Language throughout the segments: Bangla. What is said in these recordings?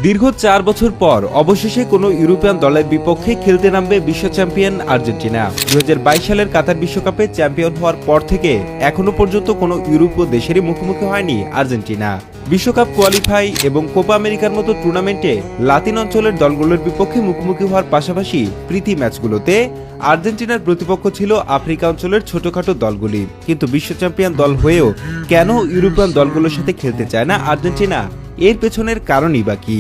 দীর্ঘ 4 বছর পর অবশেষে কোনো ইউরোপিয়ান দলের বিপক্ষে খেলতে নামবে বিশ্ব চ্যাম্পিয়ন আর্জেন্টিনা। 2022 সালের কাতার বিশ্বকাপে চ্যাম্পিয়ন হওয়ার পর থেকে এখনো পর্যন্ত কোনো ইউরোপীয় দেশেরই মুখোমুখি হয়নি আর্জেন্টিনা। বিশ্বকাপ কোয়ালিফাই এবং কোপা আমেরিকার মতো টুর্নামেন্টে লাতিন অঞ্চলের দলগুলোর বিপক্ষে মুখোমুখি হওয়ার পাশাপাশি প্রীতি ম্যাচগুলোতে আর্জেন্টিনার প্রতিপক্ষ ছিল আফ্রিকা অঞ্চলের ছোটখাটো দলগুলি। কিন্তু বিশ্ব চ্যাম্পিয়ন দল হয়েও কেন ইউরোপিয়ান দলগুলোর সাথে খেলতে চায় না আর্জেন্টিনা? এর পেছনের কারণই বা কি?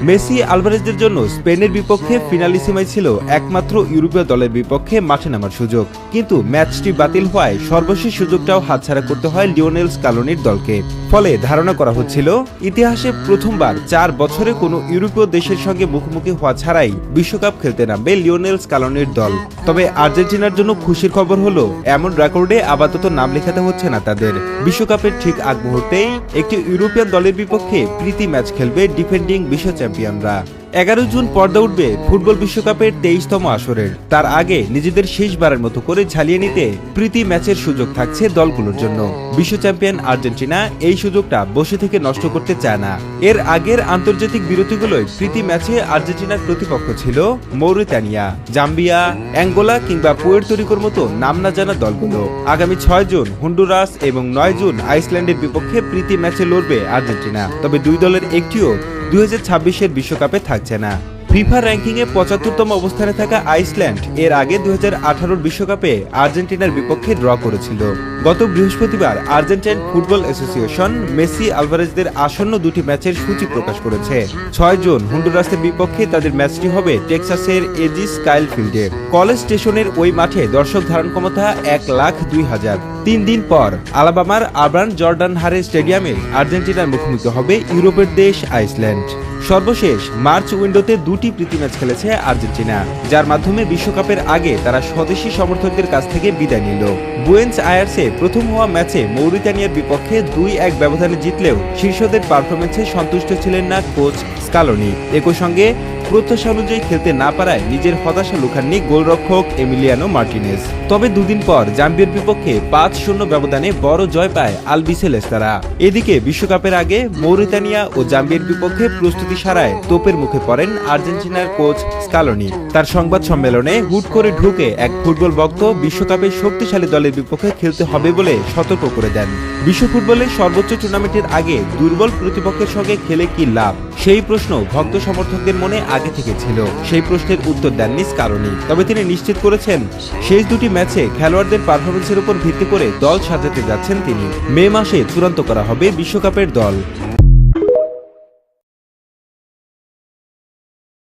মেসি আলভারেজদের জন্য স্পেনের বিপক্ষে ফিনালিসিমাই ছিল একমাত্র ইউরোপীয় দলের বিপক্ষে মাঠে নামার সুযোগ, কিন্তু ম্যাচটি বাতিল হওয়ায় সর্বশেষ সুযোগটাও হাতছাড়া করতে হয় লিওনেল স্কালোনির দলকে। ফলে ধারণা করা হচ্ছিল ইতিহাসে প্রথমবার 4 বছরে কোনো ইউরোপীয় দেশের সঙ্গে মুখোমুখি হওয়া ছাড়াই বিশ্বকাপ খেলতে নামবে লিওনেল স্কালোনির দল। তবে আর্জেন্টিনার জন্য খুশির খবর হলো এমন রেকর্ডে আপাতত নাম লেখাতে হচ্ছে না তাদের। বিশ্বকাপের ঠিক আগ মুহূর্তেই একটি ইউরোপিয়ান দলের বিপক্ষে প্রীতি ম্যাচ খেলবে ডিফেন্ডিং বিশ্ব চ্যাম্পিয়নরা। 11 জুন পর্দা উঠবে ফুটবল বিশ্বকাপের 23তম আসরের। তার আগে নিজেদের শেষবারের মতো করে ঝালিয়ে নিতে প্রীতি ম্যাচের সুযোগ থাকছে দলগুলোর জন্য। বিশ্ব চ্যাম্পিয়ন আর্জেন্টিনা এই সুযোগটা বসে থেকে নষ্ট করতে চায় না। এর আগের আন্তর্জাতিক বিরতিগুলোয় প্রীতি ম্যাচে আর্জেন্টিনার প্রতিপক্ষ ছিল মৌরিতানিয়া, জাম্বিয়া, অ্যাঙ্গোলা কিংবা পুয়ের্তো রিকোর মতো নাম না জানা দলগুলো। আগামী 6 জুন হন্ডুরাস এবং 9 জুন আইসল্যান্ডের বিপক্ষে প্রীতি ম্যাচে লড়বে আর্জেন্টিনা। তবে দুই দলের একটিও 2026-এর বিশ্বকাপে থাকছে না। ফিফা র্যাঙ্কিংয়ে 75তম অবস্থানে থাকা আইসল্যান্ড এর আগে 2018 বিশ্বকাপে আর্জেন্টিনার বিপক্ষে ড্র করেছিল। গত বৃহস্পতিবার আর্জেন্টাইন ফুটবল অ্যাসোসিয়েশন মেসি আলভারেজদের আসন্ন দুটি ম্যাচের সূচি প্রকাশ করেছে। 6 জুন হন্ডুরাসের বিপক্ষে তাদের ম্যাচটি হবে টেক্সাসের এজিস কাইল ফিল্ডে। কলেজ স্টেশনের ওই মাঠে দর্শক ধারণ ক্ষমতা 1,02,000। 3 দিন পর আলাবামার আরবান জর্ডান হারে স্টেডিয়ামে আর্জেন্টিনার মুখোমুখি হবে ইউরোপের দেশ আইসল্যান্ড। সর্বশেষ মার্চ উইন্ডোতে দুটি প্রীতি ম্যাচ খেলেছে আর্জেন্টিনা, যার মাধ্যমে বিশ্বকাপের আগে তারা স্বদেশী সমর্থকদের কাছ থেকে বিদায় নিল। বুয়েন্স আয়ার্সে প্রথম হওয়া ম্যাচে মৌরিতানিয়ার বিপক্ষে 2-1 ব্যবধানে জিতলেও শীর্ষদের পারফরমেন্সে সন্তুষ্ট ছিলেন না কোচ স্কালোনি। একই সঙ্গে প্রত্যাশা অনুযায়ী খেলতে না পারায় নিজের হতাশা লুকাননি গোলরক্ষক এমিলিয়ানো মার্টিনেজ। তবে দুদিন পর জাম্বিয়ার বিপক্ষে 5-0 ব্যবধানে বড় জয় পায় আলবিসেলেস্তারা। এদিকে বিশ্বকাপের আগে মৌরিতানিয়া ও জাম্বিয়ার বিপক্ষে প্রস্তুতি সারায় তোপের মুখে পড়েন আর্জেন্টিনার কোচ স্কালোনি। তার সংবাদ সম্মেলনে হুট করে ঢুকে এক ফুটবল ভক্ত বিশ্বকাপে শক্তিশালী দলের বিপক্ষে খেলতে হবে বলে সতর্ক করে দেন। বিশ্ব ফুটবলের সর্বোচ্চ টুর্নামেন্টের আগে দুর্বল প্রতিপক্ষের সঙ্গে খেলে কি লাভ, সেই প্রশ্ন ভক্ত সমর্থকদের মনে আগে থেকে ছিল। সেই প্রশ্নের উত্তর দেননি স্কালোনি। তবে তিনি নিশ্চিত করেছেন শেষ দুটি ম্যাচে খেলোয়াড়দের পারফরমেন্সের উপর ভিত্তি করে দল সাজাতে যাচ্ছেন তিনি। মে মাসে চূড়ান্ত করা হবে বিশ্বকাপের দল।